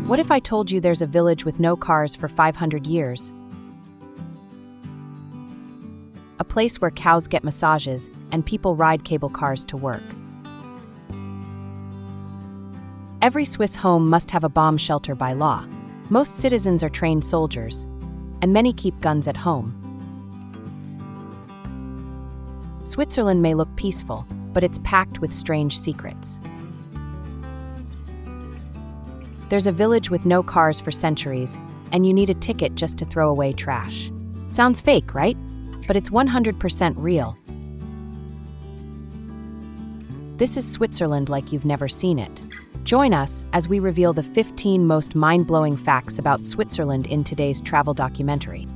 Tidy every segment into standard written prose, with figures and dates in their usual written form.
What if I told you there's a village with no cars for 500 years? A place where cows get massages and people ride cable cars to work. Every Swiss home must have a bomb shelter by law. Most citizens are trained soldiers, and many keep guns at home. Switzerland may look peaceful, but it's packed with strange secrets. There's a village with no cars for centuries, and you need a ticket just to throw away trash. Sounds fake, right? But it's 100% real. This is Switzerland like you've never seen it. Join us as we reveal the 15 most mind-blowing facts about Switzerland in today's travel documentary.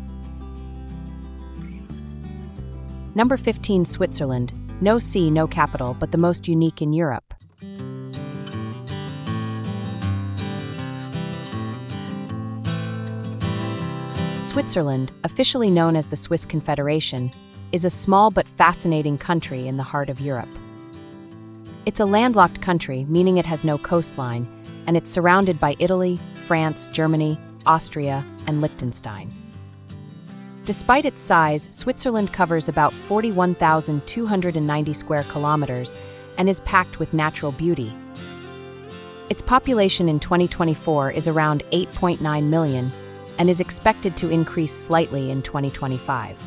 Number 15, Switzerland. No sea, no capital, but the most unique in Europe. Switzerland, officially known as the Swiss Confederation, is a small but fascinating country in the heart of Europe. It's a landlocked country, meaning it has no coastline, and it's surrounded by Italy, France, Germany, Austria, and Liechtenstein. Despite its size, Switzerland covers about 41,290 square kilometers and is packed with natural beauty. Its population in 2024 is around 8.9 million, and is expected to increase slightly in 2025.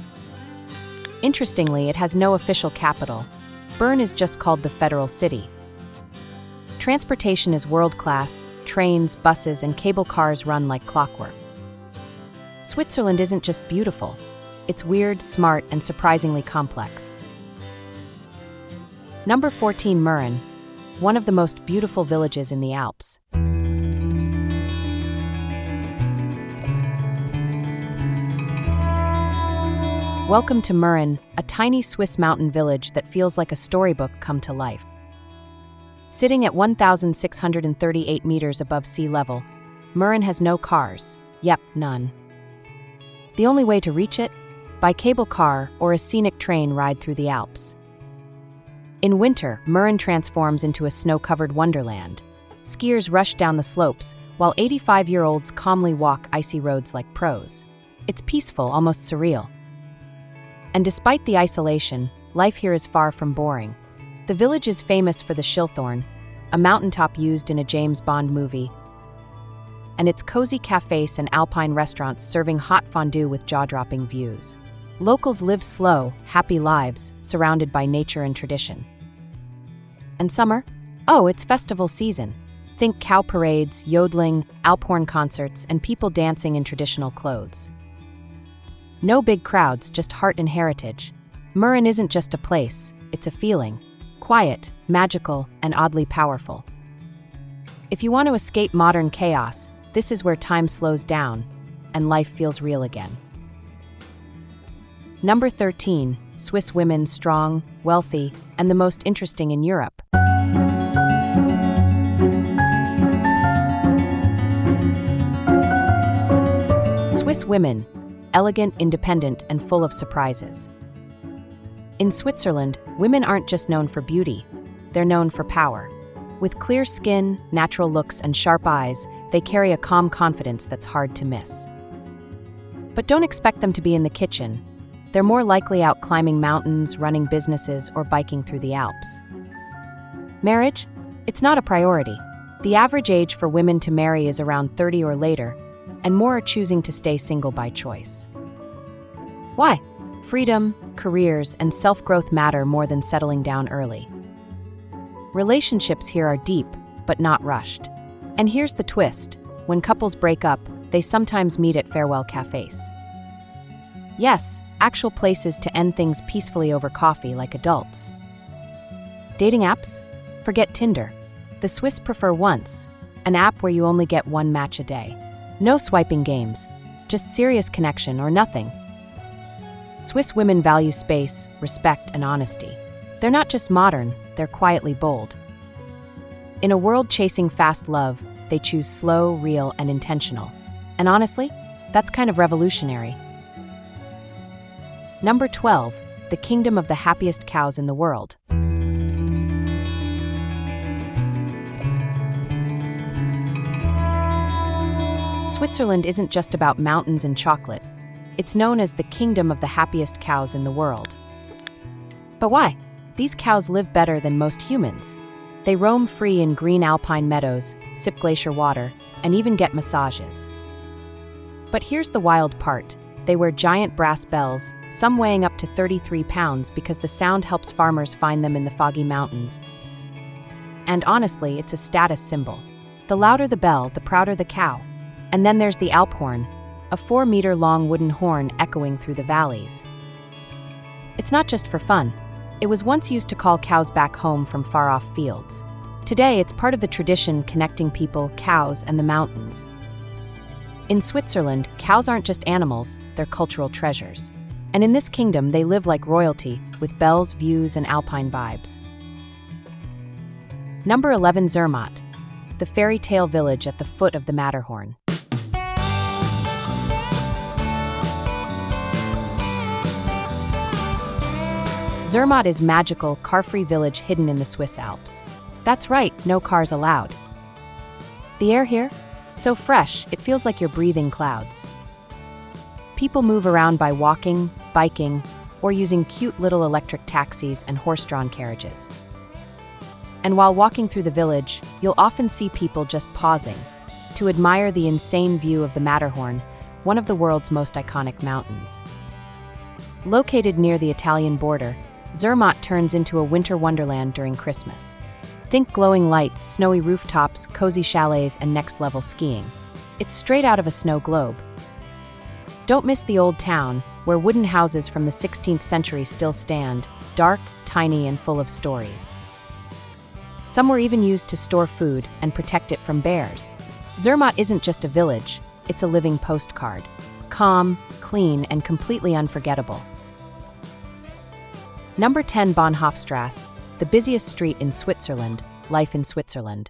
Interestingly, it has no official capital. Bern is just called the federal city. Transportation is world-class. Trains, buses, and cable cars run like clockwork. Switzerland isn't just beautiful. It's weird, smart, and surprisingly complex. Number 14, Mürren, one of the most beautiful villages in the Alps. Welcome to Mürren, a tiny Swiss mountain village that feels like a storybook come to life. Sitting at 1,638 meters above sea level, Mürren has no cars. Yep, none. The only way to reach it? By cable car or a scenic train ride through the Alps. In winter, Mürren transforms into a snow-covered wonderland. Skiers rush down the slopes, while 85-year-olds calmly walk icy roads like pros. It's peaceful, almost surreal. And despite the isolation, life here is far from boring. The village is famous for the Schilthorn, a mountaintop used in a James Bond movie, and its cozy cafes and alpine restaurants serving hot fondue with jaw-dropping views. Locals live slow, happy lives, surrounded by nature and tradition. And summer? Oh, it's festival season. Think cow parades, yodeling, Alphorn concerts, and people dancing in traditional clothes. No big crowds, just heart and heritage. Mürren isn't just a place, it's a feeling. Quiet, magical, and oddly powerful. If you want to escape modern chaos, this is where time slows down and life feels real again. Number 13, Swiss women, strong, wealthy, and the most interesting in Europe. Swiss women, elegant, independent, and full of surprises. In Switzerland, women aren't just known for beauty, they're known for power. With clear skin, natural looks, and sharp eyes, they carry a calm confidence that's hard to miss. But don't expect them to be in the kitchen. They're more likely out climbing mountains, running businesses, or biking through the Alps. Marriage? It's not a priority. The average age for women to marry is around 30 or later, and more are choosing to stay single by choice. Why? Freedom, careers, and self-growth matter more than settling down early. Relationships here are deep, but not rushed. And here's the twist. When couples break up, they sometimes meet at farewell cafes. Yes, actual places to end things peacefully over coffee like adults. Dating apps? Forget Tinder. The Swiss prefer Once, an app where you only get one match a day. No swiping games, just serious connection or nothing. Swiss women value space, respect, and honesty. They're not just modern, they're quietly bold. In a world chasing fast love, they choose slow, real, and intentional. And honestly, that's kind of revolutionary. Number 12, the kingdom of the happiest cows in the world. Switzerland isn't just about mountains and chocolate. It's known as the kingdom of the happiest cows in the world. But why? These cows live better than most humans. They roam free in green alpine meadows, sip glacier water, and even get massages. But here's the wild part. They wear giant brass bells, some weighing up to 33 pounds because the sound helps farmers find them in the foggy mountains. And honestly, it's a status symbol. The louder the bell, the prouder the cow. And then there's the Alp horn, a 4-meter-long wooden horn echoing through the valleys. It's not just for fun. It was once used to call cows back home from far-off fields. Today, it's part of the tradition connecting people, cows, and the mountains. In Switzerland, cows aren't just animals, they're cultural treasures. And in this kingdom, they live like royalty, with bells, views, and alpine vibes. Number 11, Zermatt, the fairy tale village at the foot of the Matterhorn. Zermatt is magical, car-free village hidden in the Swiss Alps. That's right, no cars allowed. The air here? So fresh, it feels like you're breathing clouds. People move around by walking, biking, or using cute little electric taxis and horse-drawn carriages. And while walking through the village, you'll often see people just pausing to admire the insane view of the Matterhorn, one of the world's most iconic mountains. Located near the Italian border, Zermatt turns into a winter wonderland during Christmas. Think glowing lights, snowy rooftops, cozy chalets, and next-level skiing. It's straight out of a snow globe. Don't miss the old town, where wooden houses from the 16th century still stand, dark, tiny, and full of stories. Some were even used to store food and protect it from bears. Zermatt isn't just a village, it's a living postcard. Calm, clean, and completely unforgettable. Number 10, Bahnhofstrasse, the busiest street in Switzerland, life in Switzerland.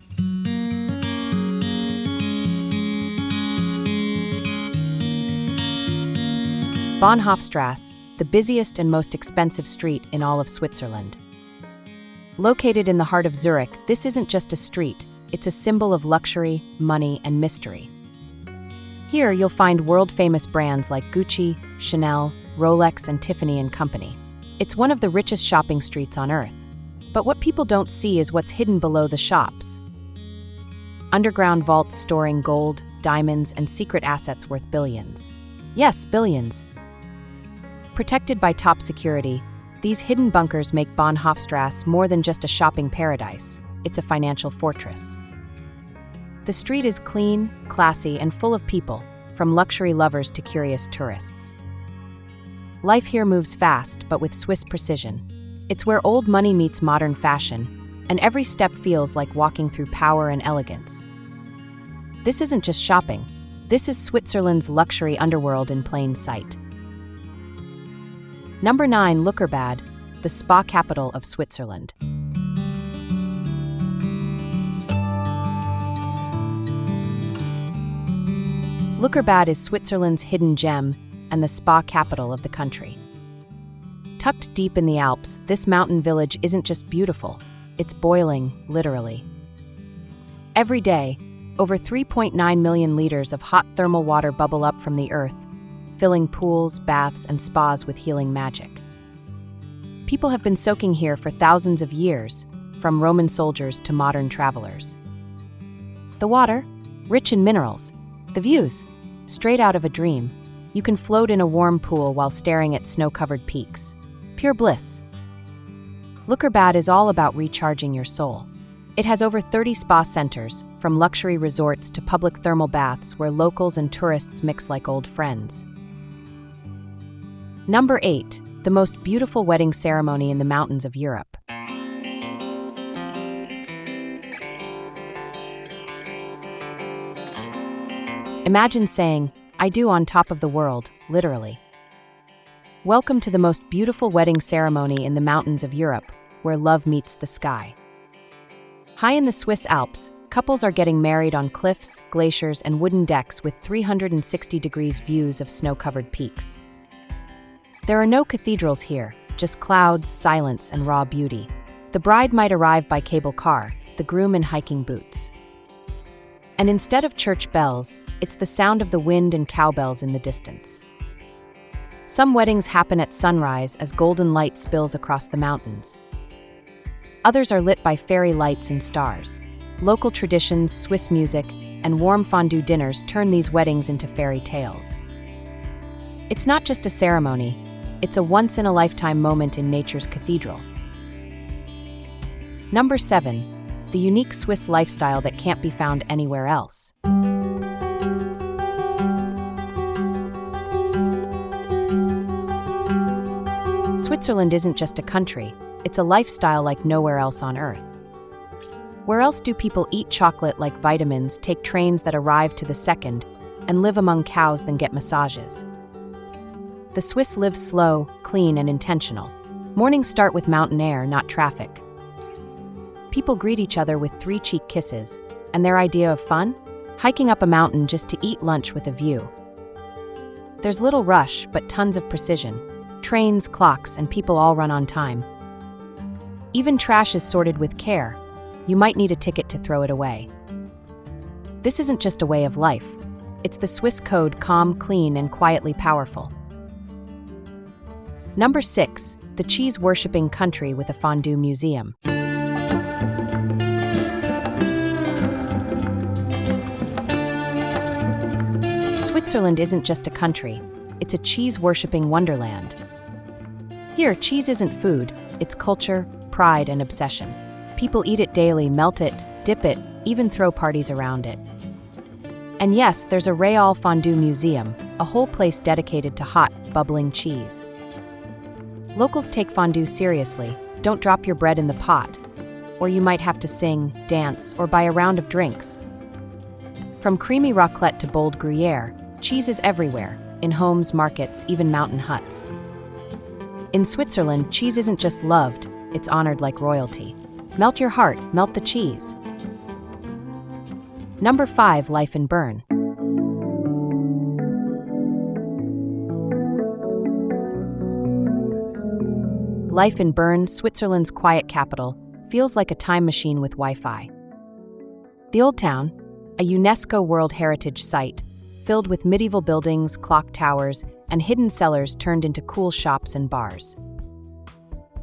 Bahnhofstrasse, the busiest and most expensive street in all of Switzerland. Located in the heart of Zurich, this isn't just a street, it's a symbol of luxury, money, and mystery. Here you'll find world-famous brands like Gucci, Chanel, Rolex, and Tiffany & Company. It's one of the richest shopping streets on Earth. But what people don't see is what's hidden below the shops. Underground vaults storing gold, diamonds, and secret assets worth billions. Yes, billions. Protected by top security, these hidden bunkers make Bahnhofstrasse more than just a shopping paradise. It's a financial fortress. The street is clean, classy, and full of people, from luxury lovers to curious tourists. Life here moves fast, but with Swiss precision. It's where old money meets modern fashion, and every step feels like walking through power and elegance. This isn't just shopping. This is Switzerland's luxury underworld in plain sight. Number 9, Luckerbad, the spa capital of Switzerland. Luckerbad is Switzerland's hidden gem and the spa capital of the country. Tucked deep in the Alps, this mountain village isn't just beautiful, it's boiling, literally. Every day, over 3.9 million liters of hot thermal water bubble up from the earth, filling pools, baths, and spas with healing magic. People have been soaking here for thousands of years, from Roman soldiers to modern travelers. The water, rich in minerals. The views, straight out of a dream. You can float in a warm pool while staring at snow-covered peaks. Pure bliss. Luckerbad is all about recharging your soul. It has over 30 spa centers, from luxury resorts to public thermal baths where locals and tourists mix like old friends. Number 8, the most beautiful wedding ceremony in the mountains of Europe. Imagine saying, "I do" on top of the world, literally. Welcome to the most beautiful wedding ceremony in the mountains of Europe, where love meets the sky. High in the Swiss Alps, couples are getting married on cliffs, glaciers, and wooden decks with 360 degrees views of snow-covered peaks. There are no cathedrals here, just clouds, silence, and raw beauty. The bride might arrive by cable car, the groom in hiking boots. And instead of church bells, it's the sound of the wind and cowbells in the distance. Some weddings happen at sunrise as golden light spills across the mountains. Others are lit by fairy lights and stars. Local traditions, Swiss music, and warm fondue dinners turn these weddings into fairy tales. It's not just a ceremony, it's a once-in-a-lifetime moment in nature's cathedral. Number 7. The unique Swiss lifestyle that can't be found anywhere else. Switzerland isn't just a country, it's a lifestyle like nowhere else on Earth. Where else do people eat chocolate like vitamins, take trains that arrive to the second, and live among cows than get massages? The Swiss live slow, clean, and intentional. Mornings start with mountain air, not traffic. People greet each other with 3 cheek kisses, and their idea of fun? Hiking up a mountain just to eat lunch with a view. There's little rush, but tons of precision. Trains, clocks, and people all run on time. Even trash is sorted with care. You might need a ticket to throw it away. This isn't just a way of life. It's the Swiss code, calm, clean, and quietly powerful. Number 6. The cheese-worshipping country with a fondue museum. Switzerland isn't just a country, it's a cheese-worshipping wonderland. Here, cheese isn't food, it's culture, pride, and obsession. People eat it daily, melt it, dip it, even throw parties around it. And yes, there's a Real Fondue Museum, a whole place dedicated to hot, bubbling cheese. Locals take fondue seriously. Don't drop your bread in the pot, or you might have to sing, dance, or buy a round of drinks. From creamy raclette to bold Gruyere, cheese is everywhere, in homes, markets, even mountain huts. In Switzerland, cheese isn't just loved, it's honored like royalty. Melt your heart, melt the cheese. Number 5. Life in Bern. Life in Bern, Switzerland's quiet capital, feels like a time machine with Wi-Fi. The Old Town, a UNESCO World Heritage Site, filled with medieval buildings, clock towers, and hidden cellars turned into cool shops and bars.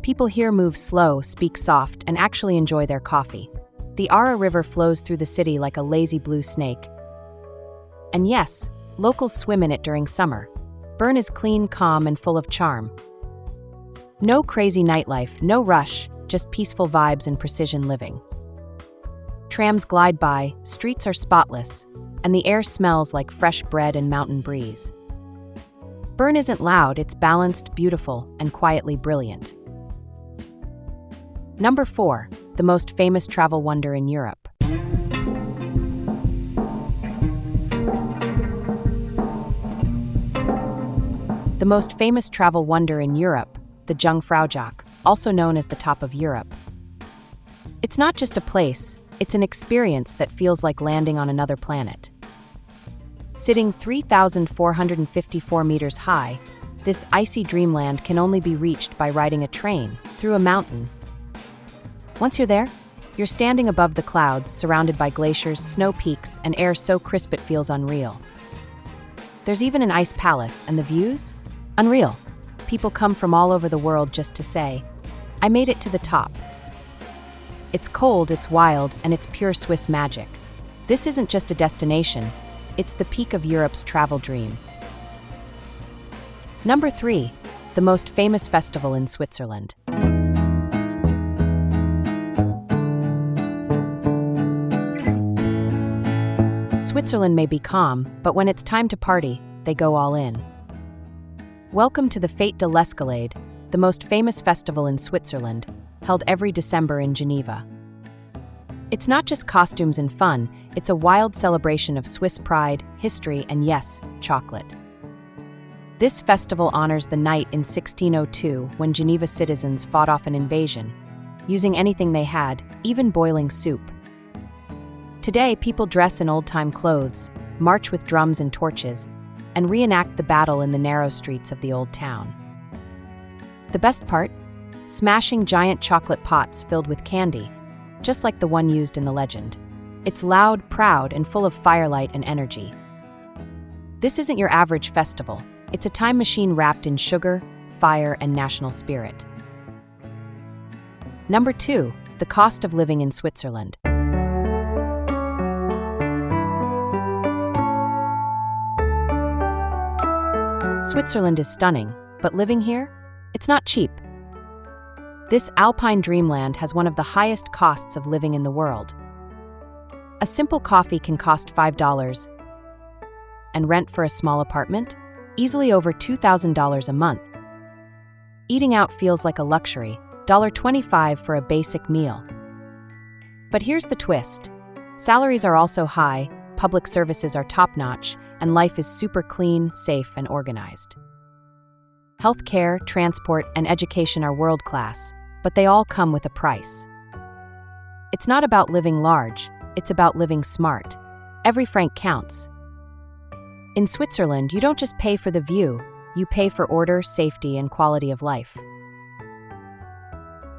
People here move slow, speak soft, and actually enjoy their coffee. The Aare River flows through the city like a lazy blue snake. And yes, locals swim in it during summer. Bern is clean, calm, and full of charm. No crazy nightlife, no rush, just peaceful vibes and precision living. Trams glide by, streets are spotless, and the air smells like fresh bread and mountain breeze. Bern isn't loud, it's balanced, beautiful, and quietly brilliant. Number 4. The most famous travel wonder in Europe. The most famous travel wonder in Europe, the Jungfraujoch, also known as the Top of Europe. It's not just a place, it's an experience that feels like landing on another planet. Sitting 3,454 meters high, this icy dreamland can only be reached by riding a train through a mountain. Once you're there, you're standing above the clouds, surrounded by glaciers, snow peaks, and air so crisp it feels unreal. There's even an ice palace, and the views? Unreal. People come from all over the world just to say, "I made it to the top." It's cold, it's wild, and it's pure Swiss magic. This isn't just a destination, it's the peak of Europe's travel dream. Number 3. The most famous festival in Switzerland. Switzerland may be calm, but when it's time to party, they go all in. Welcome to the Fête de l'Escalade, the most famous festival in Switzerland, held every December in Geneva. It's not just costumes and fun, it's a wild celebration of Swiss pride, history, and yes, chocolate. This festival honors the night in 1602 when Geneva citizens fought off an invasion, using anything they had, even boiling soup. Today, people dress in old-time clothes, march with drums and torches, and reenact the battle in the narrow streets of the old town. The best part? Smashing giant chocolate pots filled with candy, just like the one used in the legend. It's loud, proud, and full of firelight and energy. This isn't your average festival. It's a time machine wrapped in sugar, fire, and national spirit. Number 2, the cost of living in Switzerland. Switzerland is stunning, but living here? It's not cheap. This alpine dreamland has one of the highest costs of living in the world. A simple coffee can cost $5, and rent for a small apartment? Easily over $2,000 a month. Eating out feels like a luxury, $1.25 for a basic meal. But here's the twist. Salaries are also high, public services are top-notch, and life is super clean, safe, and organized. Healthcare, transport, and education are world-class, but they all come with a price. It's not about living large, it's about living smart. Every franc counts. In Switzerland, you don't just pay for the view, you pay for order, safety, and quality of life.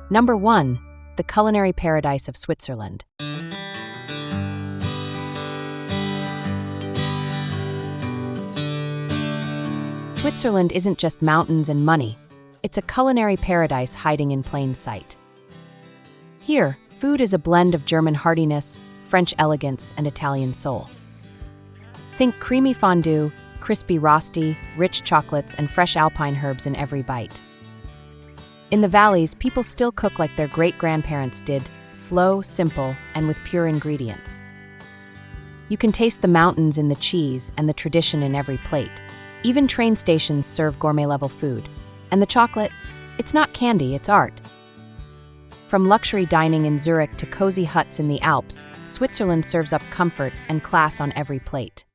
Number 1, the culinary paradise of Switzerland. Switzerland isn't just mountains and money, it's a culinary paradise hiding in plain sight. Here, food is a blend of German heartiness, French elegance, and Italian soul. Think creamy fondue, crispy rosti, rich chocolates, and fresh alpine herbs in every bite. In the valleys, people still cook like their great-grandparents did, slow, simple, and with pure ingredients. You can taste the mountains in the cheese and the tradition in every plate. Even train stations serve gourmet-level food. And the chocolate? It's not candy, it's art. From luxury dining in Zurich to cozy huts in the Alps, Switzerland serves up comfort and class on every plate.